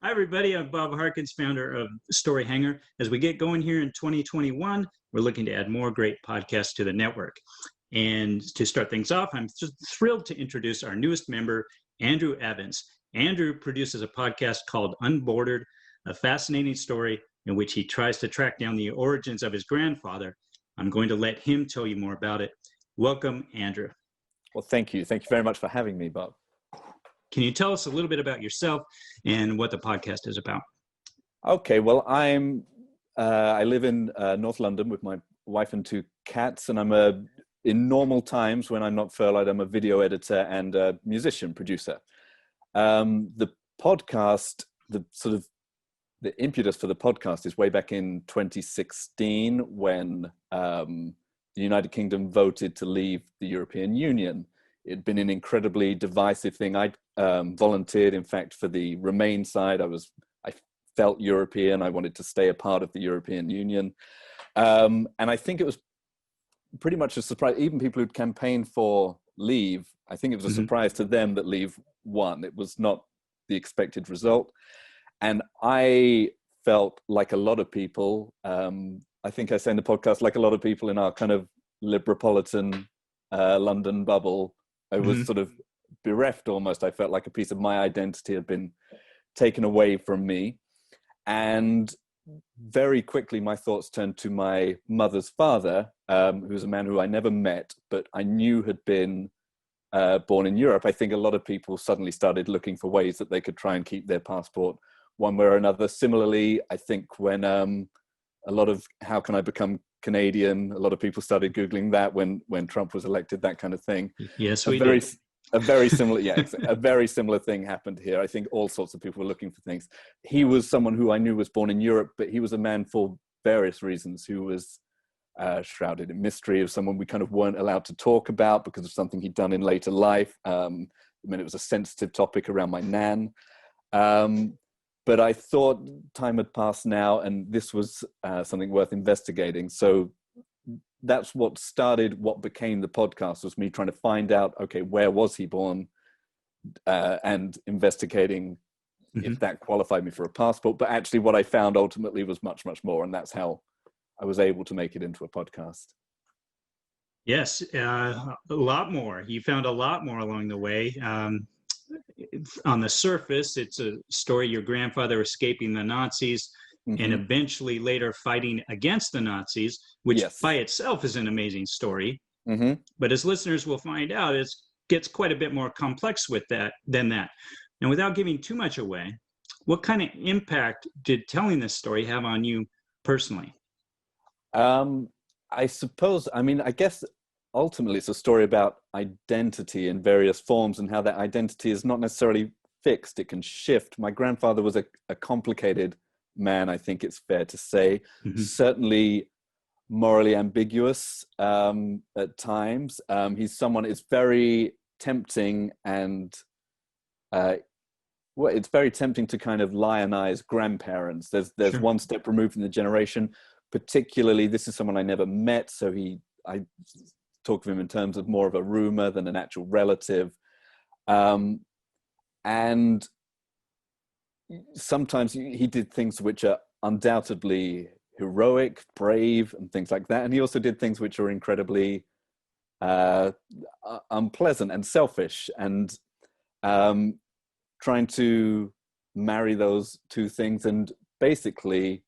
Hi, everybody. I'm Bob Harkins, founder of Story Hangar. As we get going here in 2021, we're looking to add more great podcasts to the network. And to start things off, I'm just thrilled to introduce our newest member, Andrew Evans. Andrew produces a podcast called Unbordered, a fascinating story in which he tries to track down the origins of his grandfather. I'm going to let him tell you more about it. Welcome, Andrew. Well, thank you. Thank you very much for having me, Bob. Can you tell us a little bit about yourself and what the podcast is about? Okay, well, I live in North London with my wife and two cats, and in normal times when I'm not furloughed, I'm a video editor and a musician producer. The podcast, the impetus for the podcast is way back in 2016 when the United Kingdom voted to leave the European Union. It'd been an incredibly divisive thing. I volunteered, in fact, for the Remain side. I felt European. I wanted to stay a part of the European Union. And I think it was pretty much a surprise. Even people who'd campaigned for Leave, I think it was a surprise to them that Leave won. It was not the expected result. And I felt like a lot of people, I think I say in the podcast, like a lot of people in our kind of Liberapolitan London bubble, I was sort of bereft almost. I felt like a piece of my identity had been taken away from me. And very quickly, my thoughts turned to my mother's father, who was a man who I never met, but I knew had been born in Europe. I think a lot of people suddenly started looking for ways that they could try and keep their passport one way or another. Similarly, I think when a lot of how can I become Canadian, a lot of people started Googling that when Trump was elected, that kind of thing. Yes, we did. A very similar, a very similar thing happened here. I think all sorts of people were looking for things. He was someone who I knew was born in Europe, but he was a man for various reasons who was shrouded in mystery, of someone we kind of weren't allowed to talk about because of something he'd done in later life. I mean, it was a sensitive topic around my nan. But I thought time had passed now, and this was something worth investigating. So that's what started what became the podcast, was me trying to find out, okay, where was he born, and investigating if that qualified me for a passport. But actually what I found ultimately was much, much more. And that's how I was able to make it into a podcast. Yes, a lot more. You found a lot more along the way. On the surface, it's a story your grandfather escaping the Nazis and eventually later fighting against the Nazis, which by itself is an amazing story. But as listeners will find out, it gets quite a bit more complex with that than that. And without giving too much away, what kind of impact did telling this story have on you personally? I suppose, I mean, I guess ultimately it's a story about identity in various forms and how that identity is not necessarily fixed. It can shift. My grandfather was a complicated man, I think it's fair to say. Certainly morally ambiguous at times. He's someone, it's very tempting and it's very tempting to kind of lionize grandparents. There's one step removed from the generation. Particularly, this is someone I never met, so I talk of him in terms of more of a rumor than an actual relative. And sometimes he did things which are undoubtedly heroic, brave, and things like that. And he also did things which are incredibly unpleasant and selfish. And trying to marry those two things and basically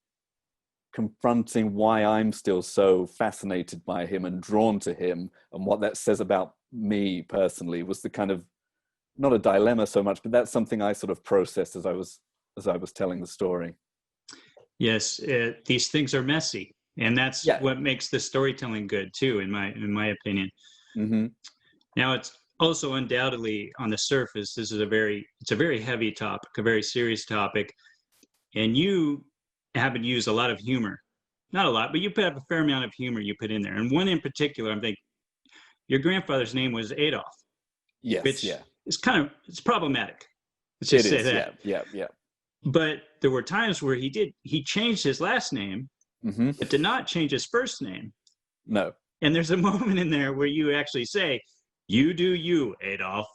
confronting why I'm still so fascinated by him and drawn to him, and what that says about me personally, was the kind of, not a dilemma so much, but that's something I sort of processed as I was telling the story. Yes, these things are messy, and that's what makes the storytelling good too, in my opinion. Now, it's also undoubtedly on the surface, it's a very heavy topic, a very serious topic, and you happen to use a lot of humor. Not a lot, but you put up a fair amount of humor you put in there. And one in particular, I'm thinking, your grandfather's name was Adolf. Yes, which is it's problematic. Let's just say that. Yeah. But there were times where he changed his last name, but did not change his first name. No. And there's a moment in there where you actually say, "You do you, Adolf,"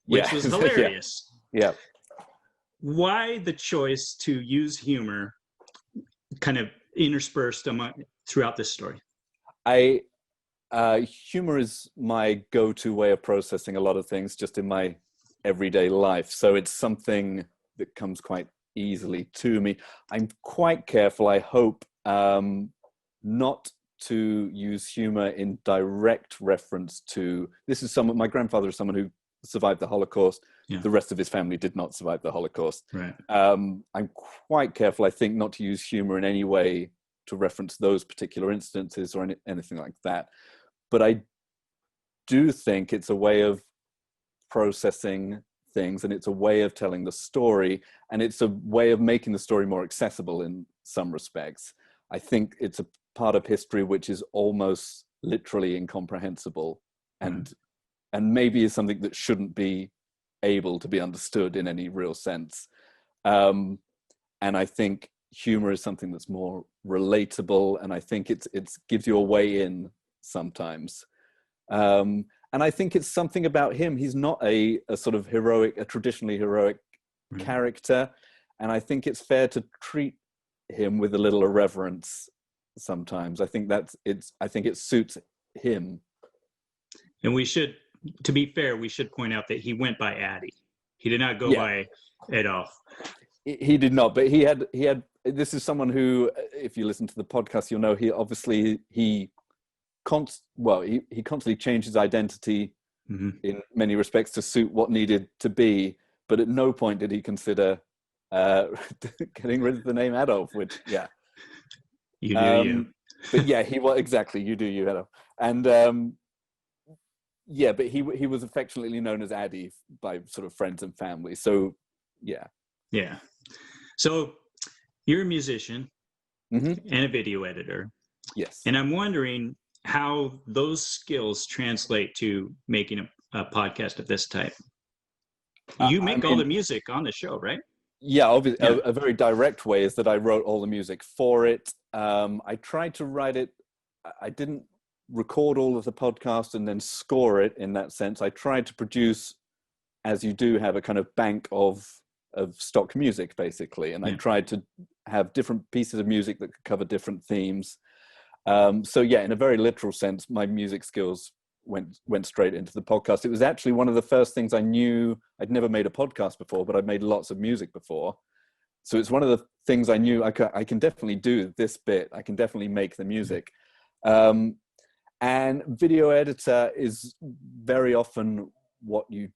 which was hilarious. Yeah. why the choice to use humor kind of interspersed throughout this story? Humor is my go-to way of processing a lot of things just in my everyday life. So it's something that comes quite easily to me. I'm quite careful, I hope, not to use humor in direct reference to, my grandfather is someone who survived the Holocaust. Yeah. The rest of his family did not survive the Holocaust. Right. I'm quite careful, I think, not to use humor in any way to reference those particular instances or anything like that. But I do think it's a way of processing things, and it's a way of telling the story, and it's a way of making the story more accessible in some respects. I think it's a part of history which is almost literally incomprehensible, and maybe is something that shouldn't be able to be understood in any real sense. And I think humor is something that's more relatable, and I think it gives you a way in sometimes. And I think it's something about him. He's not a sort of a traditionally heroic character. And I think it's fair to treat him with a little irreverence sometimes. I think it suits him. And to be fair, we should point out that he went by Addy. He did not go by Adolf. He did not, but he had, this is someone who, if you listen to the podcast, you'll know he constantly changed his identity in many respects to suit what needed to be, but at no point did he consider getting rid of the name Adolf, which, you do you. But he was exactly, you do you, Adolf. And but he was affectionately known as Addy by sort of friends and family. So yeah. So you're a musician and a video editor. Yes. And I'm wondering how those skills translate to making a podcast of this type. You make all the music on the show, right? Yeah, obviously, a very direct way is that I wrote all the music for it. I tried to write it. I didn't record all of the podcast and then score it in that sense. I tried to produce, as you do, have a kind of bank of stock music, basically. And I tried to have different pieces of music that could cover different themes. So in a very literal sense, my music skills went straight into the podcast. It was actually one of the first things I knew. I'd never made a podcast before, but I'd made lots of music before. So it's one of the things I knew I can definitely do this bit. I can definitely make the music. And video editor is very often what you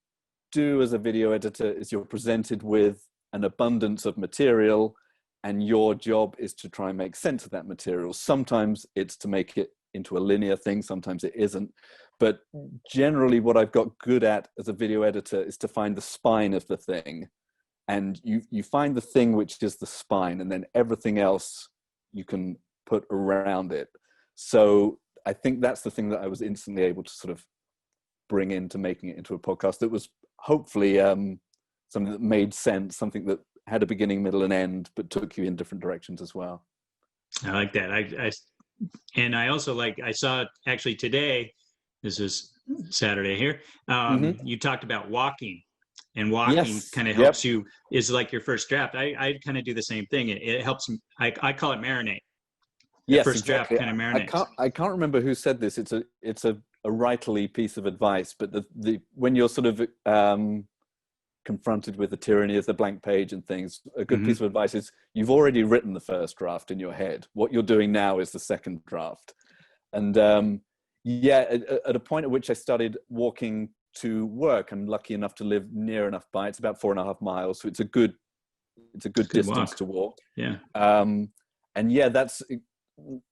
do as a video editor is you're presented with an abundance of material, and your job is to try and make sense of that material. Sometimes it's to make it into a linear thing, sometimes it isn't. But generally what I've got good at as a video editor is to find the spine of the thing. And you find the thing which is the spine, and then everything else you can put around it. So I think that's the thing that I was instantly able to sort of bring into making it into a podcast that was hopefully something that made sense, something that had a beginning, middle, and end, but took you in different directions as well. I like that. I also I saw actually today, this is Saturday here, you talked about walking, and walking kind of helps you, is like your first draft. I kind of do the same thing. It helps, I call it marinate. Yes, first exactly. draft kind of marinates. I can't remember who said this. It's a writerly piece of advice, but when you're sort of confronted with the tyranny of the blank page and things, a good piece of advice is you've already written the first draft in your head. What you're doing now is the second draft. And at a point at which I started walking to work, I'm lucky enough to live near enough by. It's about 4.5 miles, so it's a good distance to walk. Yeah. And that's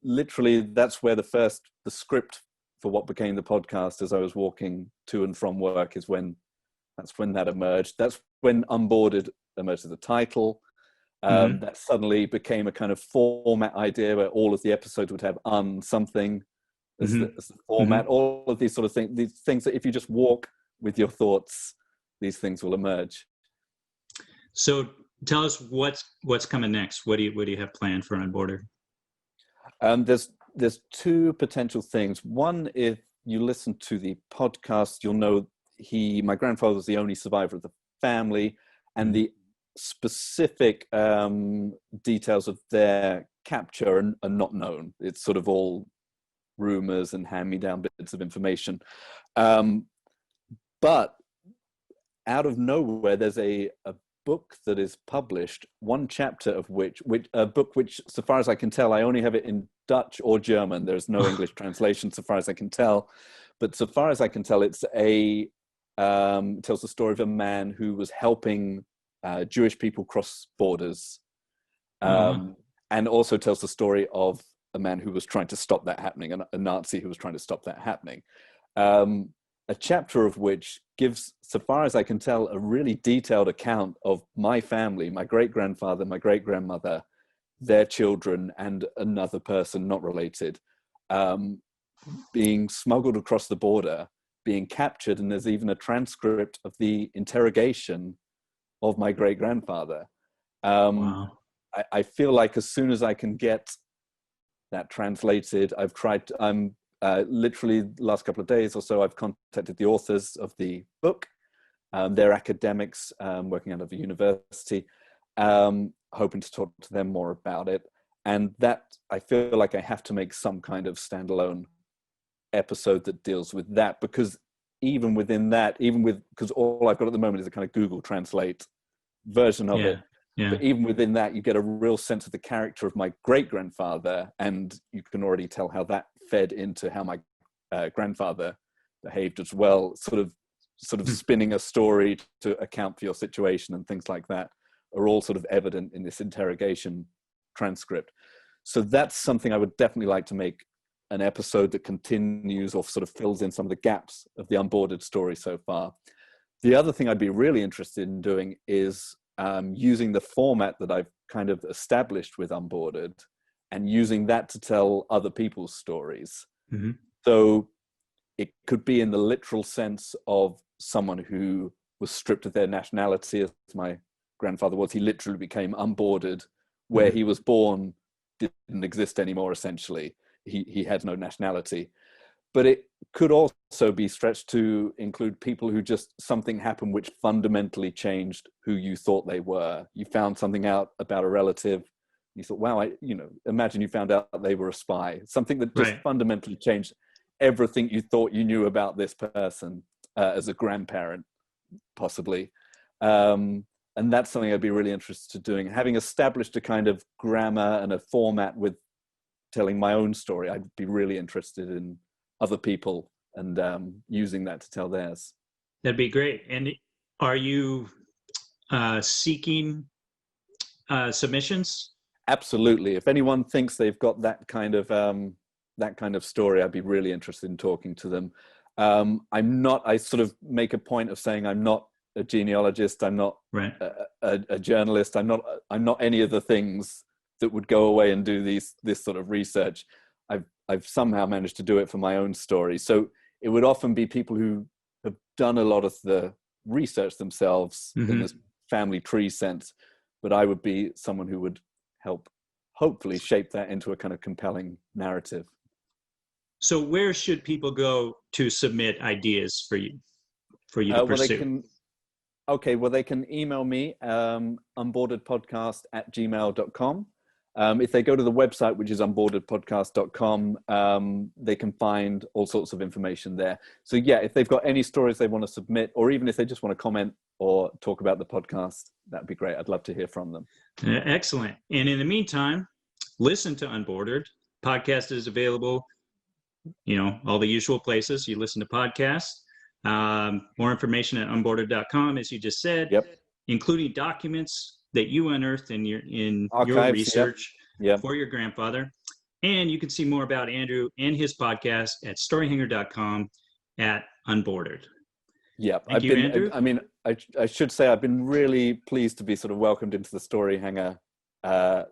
literally, that's where the script for what became the podcast as I was walking to and from work that's when that emerged. That's when Unbordered emerged as a title. That suddenly became a kind of format idea where all of the episodes would have something as the format. All of these sort of things, these things that if you just walk with your thoughts, these things will emerge. So tell us what's coming next. What do you have planned for Unbordered? There's two potential things. One, if you listen to the podcast, you'll know my grandfather was the only survivor of the family, and the specific details of their capture are not known. It's sort of all rumors and hand-me-down bits of information. But out of nowhere, there's a book that is published, one chapter of which a book which, so far as I can tell, I only have it in Dutch or German. There's no English translation, so far as I can tell. But so far as I can tell, it's tells the story of a man who was helping Jewish people cross borders, and also tells the story of a man who was trying to stop that happening, a Nazi who was trying to stop that happening. A chapter of which gives, so far as I can tell, a really detailed account of my family, my great-grandfather, my great-grandmother, their children, and another person not related, being smuggled across the border, being captured, and there's even a transcript of the interrogation of my great-grandfather. Wow. I feel like as soon as I can get that translated, I've tried to, literally the last couple of days or so, I've contacted the authors of the book. They're academics working out of a university, hoping to talk to them more about it. And that, I feel like I have to make some kind of standalone episode that deals with that, because even within that, because all I've got at the moment is a kind of Google Translate version of it. Yeah. But even within that, you get a real sense of the character of my great-grandfather, and you can already tell how that fed into how my grandfather behaved as well, sort of spinning a story to account for your situation and things like that are all sort of evident in this interrogation transcript. So that's something I would definitely like to make an episode that continues or sort of fills in some of the gaps of the Unbordered story so far. The other thing I'd be really interested in doing is using the format that I've kind of established with Unbordered and using that to tell other people's stories. Mm-hmm. So it could be in the literal sense of someone who was stripped of their nationality, as my grandfather was. He literally became unbordered. Where he was born didn't exist anymore, essentially. He had no nationality. But it could also be stretched to include people who just, something happened which fundamentally changed who you thought they were. You found something out about a relative. You thought, wow, imagine you found out they were a spy. Something that just fundamentally changed everything you thought you knew about this person as a grandparent, possibly. And that's something I'd be really interested in doing. Having established a kind of grammar and a format with telling my own story, I'd be really interested in other people and using that to tell theirs. That'd be great. And are you seeking submissions? Absolutely. If anyone thinks they've got that kind of story, I'd be really interested in talking to them. I sort of make a point of saying I'm not a genealogist. I'm not a journalist. I'm not any of the things that would go away and do this sort of research. I've somehow managed to do it for my own story. So it would often be people who have done a lot of the research themselves in this family tree sense, but I would be someone who would help hopefully shape that into a kind of compelling narrative. So where should people go to submit ideas for you to pursue? They can email me, unborderedpodcast@gmail.com. If they go to the website, which is unborderedpodcast.com, they can find all sorts of information there. So yeah, if they've got any stories they want to submit, or even if they just want to comment or talk about the podcast, that'd be great. I'd love to hear from them. Excellent. And in the meantime, listen to Unbordered. Podcast is available, all the usual places you listen to podcasts. More information at unbordered.com, as you just said, including documents that you unearthed in your research for your grandfather. And you can see more about Andrew and his podcast at storyhangar.com at Unbordered. Thank you, Andrew. I should say I've been really pleased to be sort of welcomed into the Story Hangar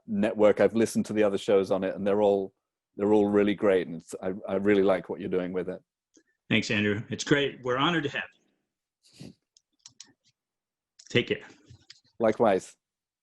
network. I've listened to the other shows on it, and they're all really great. And I really like what you're doing with it. Thanks, Andrew. It's great. We're honored to have you. Take care. Likewise.